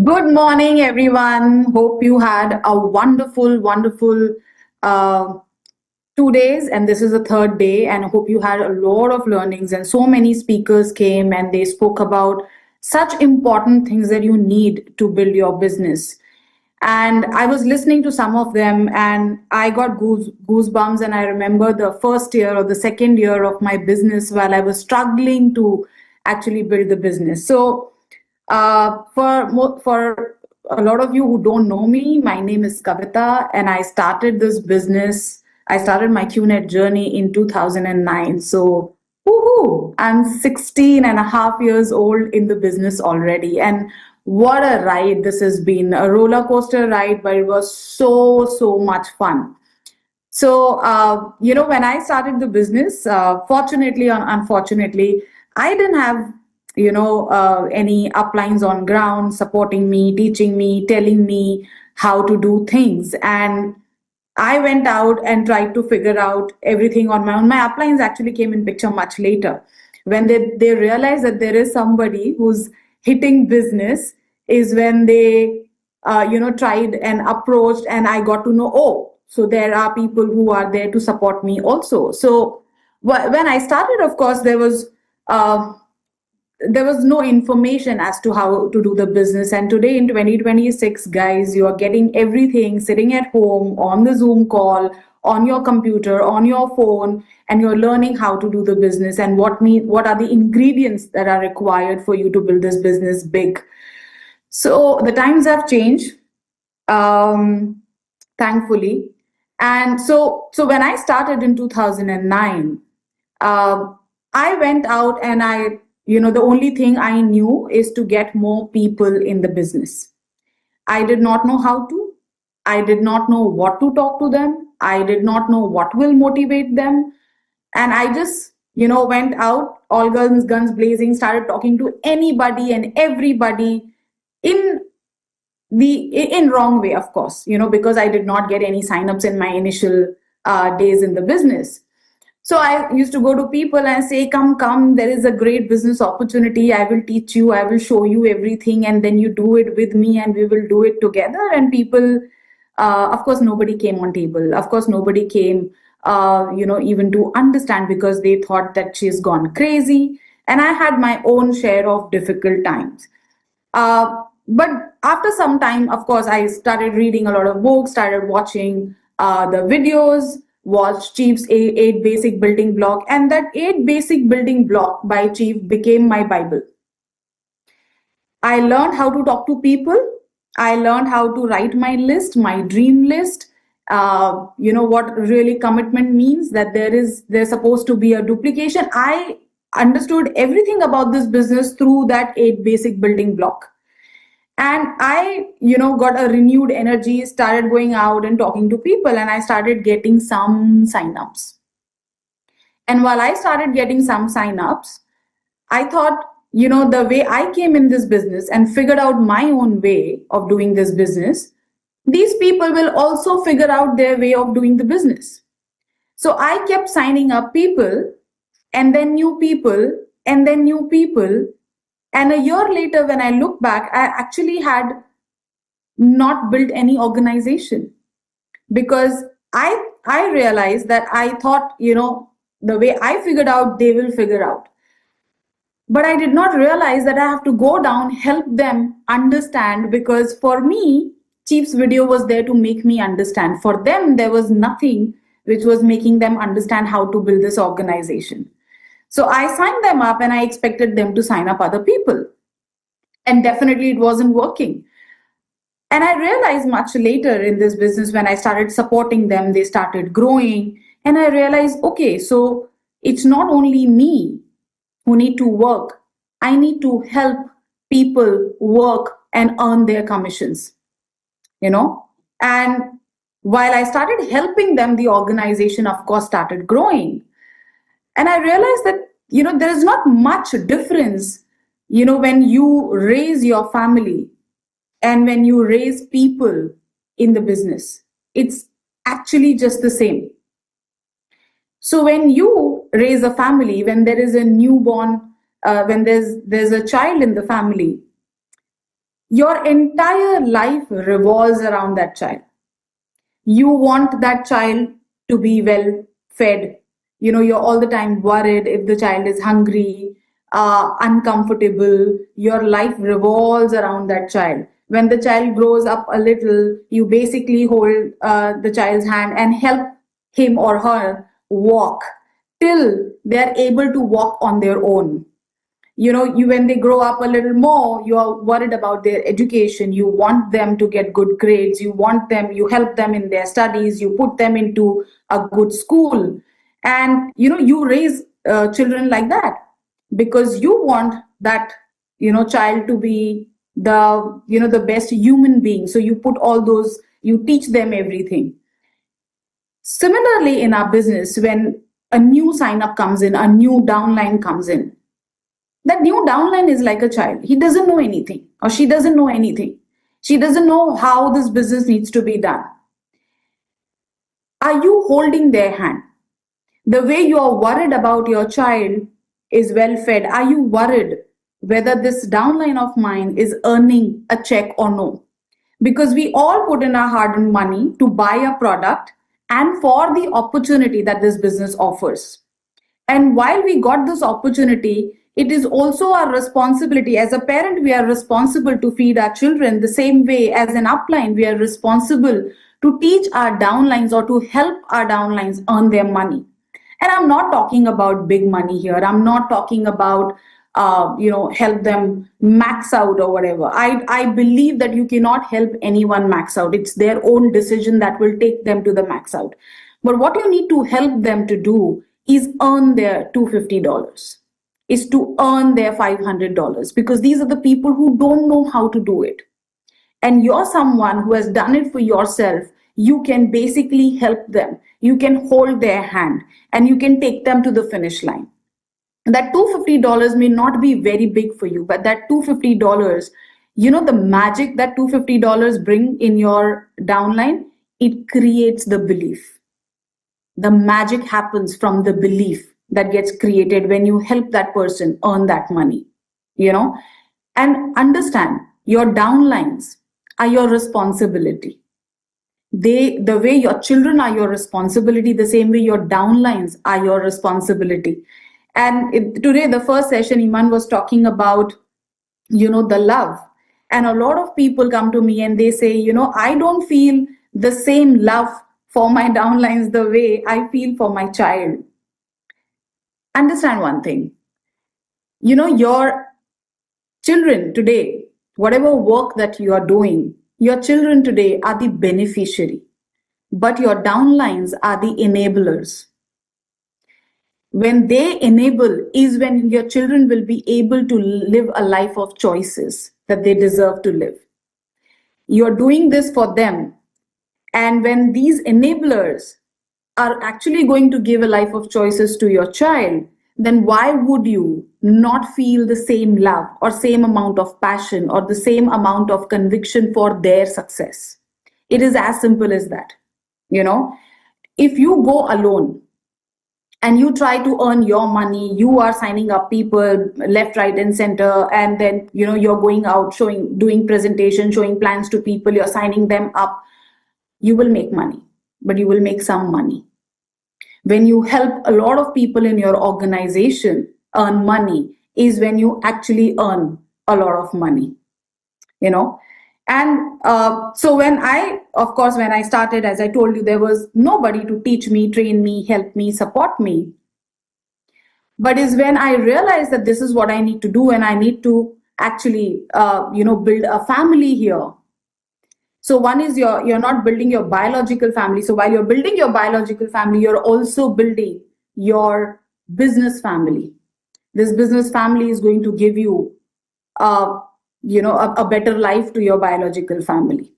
Good morning, everyone. Hope you had a wonderful uh, 2 days, and this is the third day. And hope you had a lot of learnings. And so many speakers came and they spoke about such important things that you need to build your business. And I was listening to some of them, and I got goosebumps. And I remember the first year or the second year of my business while I was struggling to actually build the business. So for a lot of you who don't know me, my name is Kavitha, and I started this business. I started my qnet journey in 2009. So, woohoo! I'm 16 and a half years old in the business already, and what a ride this has been! A roller coaster ride, but it was so much fun. So, when I started the business, fortunately or unfortunately, I didn't have, any uplines on ground supporting me, teaching me, telling me how to do things. And I went out and tried to figure out everything on my own. My uplines actually came in picture much later when they realized that there is somebody who's hitting business is when they tried and approached, and I got to know, oh, so there are people who are there to support me also. So when I started, of course, uh, there was no information as to how to do the business. And today in 2026, guys, you are getting everything sitting at home on the Zoom call, on your computer, on your phone, and you're learning how to do the business and what are the ingredients that are required for you to build this business big. So the times have changed, thankfully. And so when I started in 2009, uh, I went out and the only thing I knew is to get more people in the business. I did not know how to. I did not know what to talk to them. I did not know what will motivate them. And I just, went out, all guns blazing, started talking to anybody and everybody in in wrong way, of course, because I did not get any signups in my initial days in the business. So I used to go to people and say, come, there is a great business opportunity. I will teach you, I will show you everything, and then you do it with me and we will do it together. And people, of course, nobody came on table. Of course, nobody came, even to understand, because they thought that she's gone crazy. And I had my own share of difficult times. But after some time, of course, I started reading a lot of books, started watching the videos, watched Chief's eight basic building block, and that eight basic building block by Chief became my Bible. I learned how to talk to people. I learned how to write my list, my dream list. What really commitment means, that there's supposed to be a duplication. I understood everything about this business through that eight basic building block. And I got a renewed energy, started going out and talking to people, and I started getting some signups. And while I started getting some signups, I thought, the way I came in this business and figured out my own way of doing this business, these people will also figure out their way of doing the business. So I kept signing up people, and then new people, and then new people. And a year later, when I look back, I actually had not built any organization, because I realized that I thought, the way I figured out, they will figure out. But I did not realize that I have to go down, help them understand, because for me, Chief's video was there to make me understand. For them, there was nothing which was making them understand how to build this organization. So I signed them up and I expected them to sign up other people. And definitely it wasn't working. And I realized much later in this business, when I started supporting them, they started growing. And I realized, okay, so it's not only me who need to work. I need to help people work and earn their commissions, you know. And while I started helping them, the organization, of course, started growing. And I realized that, there is not much difference, when you raise your family and when you raise people in the business. It's actually just the same. So when you raise a family, when there is a newborn, when there's a child in the family, Your entire life revolves around that child. You want that child to be well fed. You're all the time worried if the child is hungry, uncomfortable. Your life revolves around that child. When the child grows up a little, you basically hold the child's hand and help him or her walk till they're able to walk on their own. You when they grow up a little more, you are worried about their education. You want them to get good grades. You help them in their studies. You put them into a good school. And you raise children like that because you want that child to be the best human being. So you put all those, you teach them everything. Similarly, in our business, when a new sign up comes in, a new downline comes in, that new downline is like a child. He doesn't know anything, or she doesn't know anything. She doesn't know how this business needs to be done. Are you holding their hand? The way you are worried about your child is well fed. Are you worried whether this downline of mine is earning a check or no? Because we all put in our hard earned money to buy a product and for the opportunity that this business offers. And while we got this opportunity, it is also our responsibility. As a parent, we are responsible to feed our children the same way as an upline. We are responsible to teach our downlines or to help our downlines earn their money. And I'm not talking about big money here. I'm not talking about help them max out or whatever. I believe that you cannot help anyone max out. It's their own decision that will take them to the max out. But what you need to help them to do is earn their $250, is to earn their $500, because these are the people who don't know how to do it. And you're someone who has done it for yourself. You can basically help them. You can hold their hand and you can take them to the finish line. That $250 may not be very big for you, but that $250, the magic that $250 bring in your downline, it creates the belief. The magic happens from the belief that gets created when you help that person earn that money, and understand your downlines are your responsibility. The way your children are your responsibility, the same way your downlines are your responsibility. And today, the first session, Iman was talking about, the love. And a lot of people come to me and they say, I don't feel the same love for my downlines the way I feel for my child. Understand one thing, your children today, whatever work that you are doing, your children today are the beneficiary, but your downlines are the enablers. When they enable is when your children will be able to live a life of choices that they deserve to live. You're doing this for them. And when these enablers are actually going to give a life of choices to your child, then why would you not feel the same love or same amount of passion or the same amount of conviction for their success? It is as simple as that. If you go alone and you try to earn your money, you are signing up people left, right, and center, and then you're going out doing presentation, showing plans to people, you're signing them up. You will make money, but you will make some money. When you help a lot of people in your organization earn money is when you actually earn a lot of money. And so when I started, as I told you, there was nobody to teach me, train me, help me, support me. But is when I realized that this is what I need to do, and I need to actually, build a family here. So one is you're not building your biological family. So while you're building your biological family, you're also building your business family. This business family is going to give you a better life to your biological family.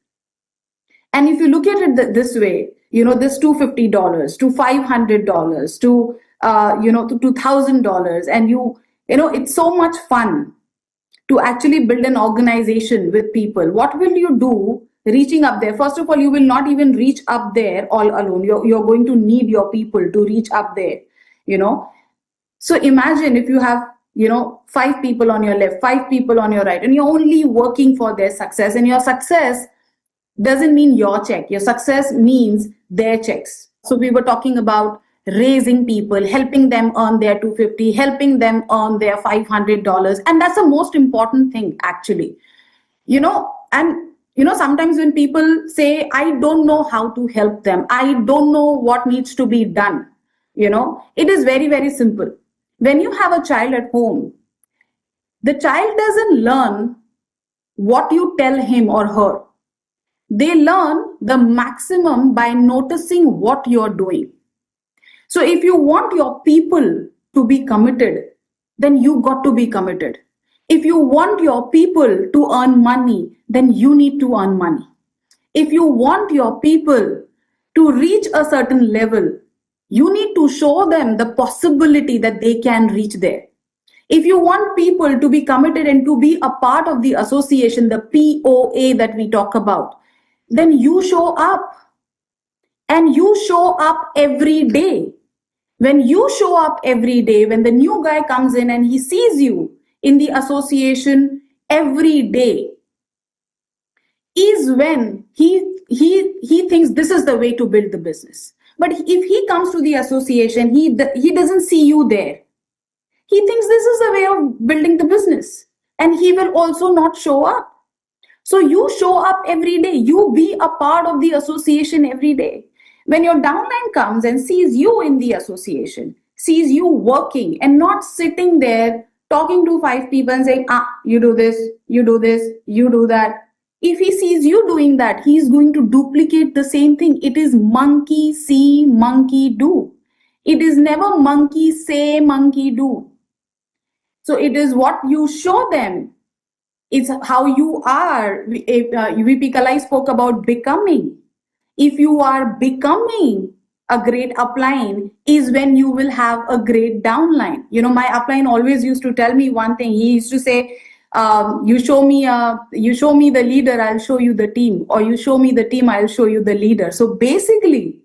And if you look at it this way, this $250 to $500 to to $2,000, and it's so much fun to actually build an organization with people. What will you do reaching up there? First of all, you will not even reach up there all alone. You're going to need your people to reach up there. So imagine if you have 5 people on your left, 5 people on your right, and you're only working for their success. And your success doesn't mean your check. Your success means their checks. So we were talking about raising people, helping them earn their 250, helping them earn their $500. And that's the most important thing, actually. And sometimes when people say, I don't know how to help them, I don't know what needs to be done, it is very, very simple. When you have a child at home, the child doesn't learn what you tell him or her. They learn the maximum by noticing what you're doing. So if you want your people to be committed, then you got to be committed. If you want your people to earn money, then you need to earn money. If you want your people to reach a certain level, you need to show them the possibility that they can reach there. If you want people to be committed and to be a part of the association, the POA that we talk about, then you show up. And you show up every day. When you show up every day, when the new guy comes in and he sees you in the association every day, is when he thinks this is the way to build the business. But if he comes to the association, he doesn't see you there. He thinks this is the way of building the business, and he will also not show up. So you show up every day. You be a part of the association every day. When your downline comes and sees you in the association, sees you working and not sitting there talking to 5 people and saying, you do this, you do this, you do that. If he sees you doing that, he's going to duplicate the same thing. It is monkey see, monkey do. It is never monkey say, monkey do. So it is what you show them. It's how you are. VP Kalai spoke about becoming. If you are becoming a great upline, is when you will have a great downline. My upline always used to tell me one thing. He used to say, you show me the leader, I'll show you the team, or you show me the team, I'll show you the leader. So basically,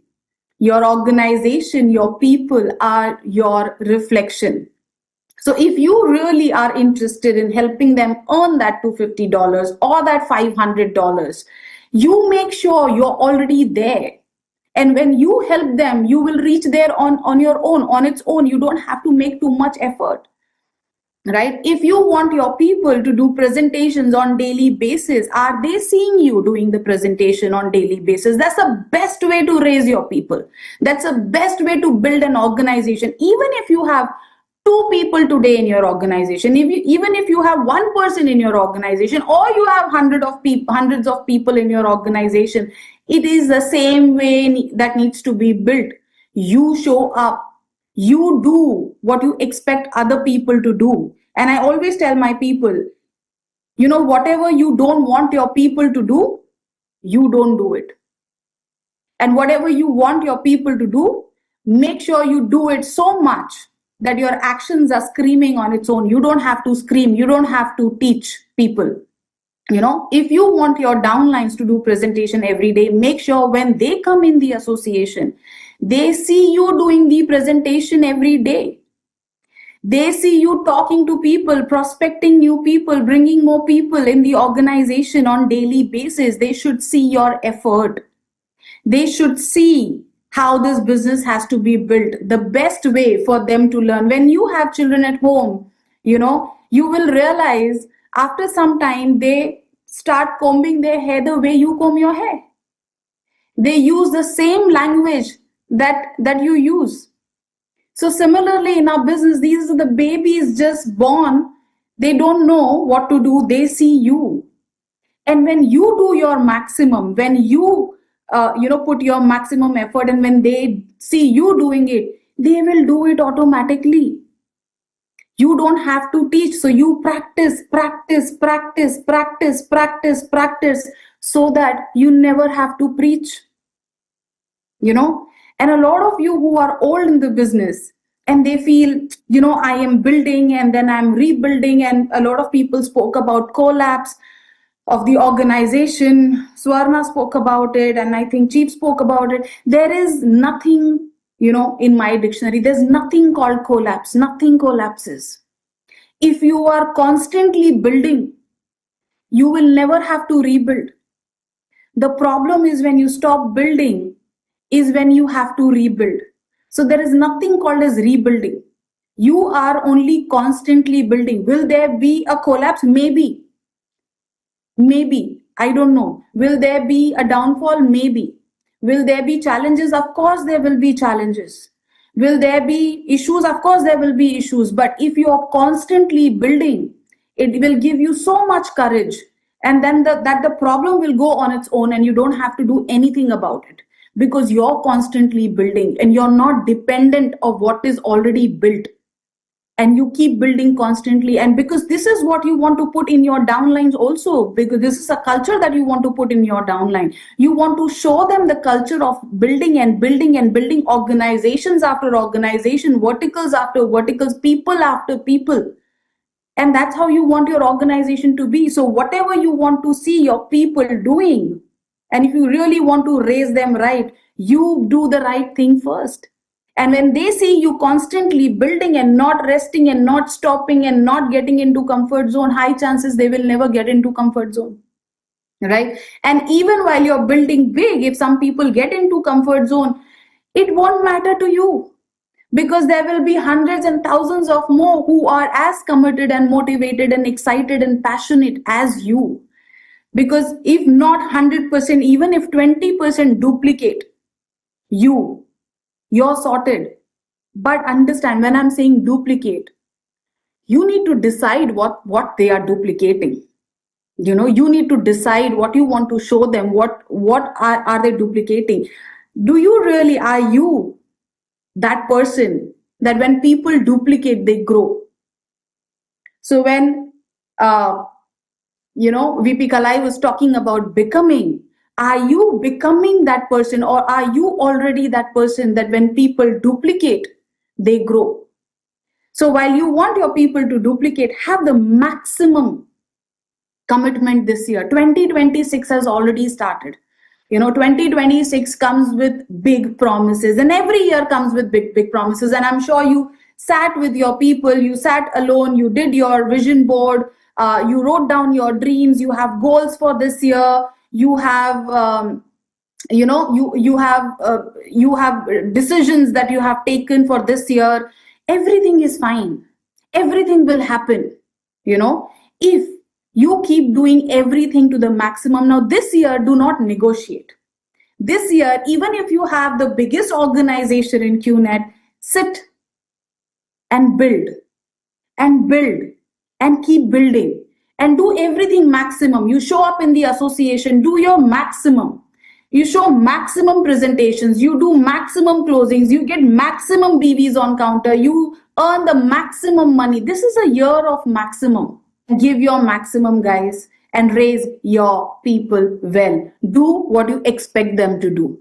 your organization, your people are your reflection. So if you really are interested in helping them earn that $250 or that $500, you make sure you're already there. And when you help them, you will reach there on your own, on its own. You don't have to make too much effort, right? If you want your people to do presentations on daily basis, are they seeing you doing the presentation on daily basis? That's the best way to raise your people. That's the best way to build an organization. Even if you have 2 people today in your organization, even if you have 1 person in your organization, or you have hundreds of people in your organization, it is the same way that needs to be built. You show up. You do what you expect other people to do. And I always tell my people, whatever you don't want your people to do, you don't do it. And whatever you want your people to do, make sure you do it so much that your actions are screaming on its own. You don't have to scream. You don't have to teach people. If you want your downlines to do presentation every day, make sure when they come in the association, they see you doing the presentation every day. They see you talking to people, prospecting new people, bringing more people in the organization on daily basis. They should see your effort. They should see how this business has to be built, the best way for them to learn. When you have children at home, you will realize after some time they start combing their hair the way you comb your hair. They use the same language that you use. So similarly in our business, these are the babies just born. They don't know what to do. They see you. And when you do your maximum, when you put your maximum effort, and when they see you doing it, they will do it automatically. You don't have to teach. So you practice, so that you never have to preach. And a lot of you who are old in the business and they feel, I am building and then I'm rebuilding, and a lot of people spoke about collapse of the organization. Swarna spoke about it, and I think Chief spoke about it. There is nothing, in my dictionary, there's nothing called collapse. Nothing collapses. If you are constantly building, you will never have to rebuild. The problem is when you stop building, is when you have to rebuild. So there is nothing called as rebuilding. You are only constantly building. Will there be a collapse? Maybe. Maybe. I don't know. Will there be a downfall? Maybe. Will there be challenges? Of course, there will be challenges. Will there be issues? Of course, there will be issues. But if you are constantly building, it will give you so much courage. And then the problem will go on its own and you don't have to do anything about it because you're constantly building and you're not dependent of what is already built, and you keep building constantly. And because this is what you want to put in your downlines also, because this is a culture that you want to put in your downline. You want to show them the culture of building and building and building, organizations after organization, verticals after verticals, people after people. And that's how you want your organization to be. So whatever you want to see your people doing, and if you really want to raise them right, you do the right thing first. And when they see you constantly building and not resting and not stopping and not getting into comfort zone, high chances they will never get into comfort zone. Right? And even while you're building big, if some people get into comfort zone, it won't matter to you, because there will be hundreds and thousands of more who are as committed and motivated and excited and passionate as you. Because if not 100%, even if 20% duplicate you, you're sorted. But understand, when I'm saying duplicate, you need to decide what they are duplicating. You need to decide what you want to show them. What are they duplicating? Are you that person that when people duplicate, they grow? So when VP Kalai was talking about becoming, are you becoming that person, or are you already that person that when people duplicate, they grow? So while you want your people to duplicate, have the maximum commitment this year. 2026 has already started. 2026 comes with big promises, and every year comes with big promises. And I'm sure you sat with your people, you sat alone, you did your vision board, you wrote down your dreams, you have goals for this year, you have you have decisions that you have taken for this year. Everything is fine, everything will happen, if you keep doing everything to the maximum. Now this year, do not negotiate. This year, even if you have the biggest organization in qnet, sit and build and build and keep building and do everything maximum. You show up in the association, do your maximum. You show maximum presentations, you do maximum closings, you get maximum BVs on counter, you earn the maximum money. This is a year of maximum. Give your maximum, guys, and raise your people well. Do what you expect them to do.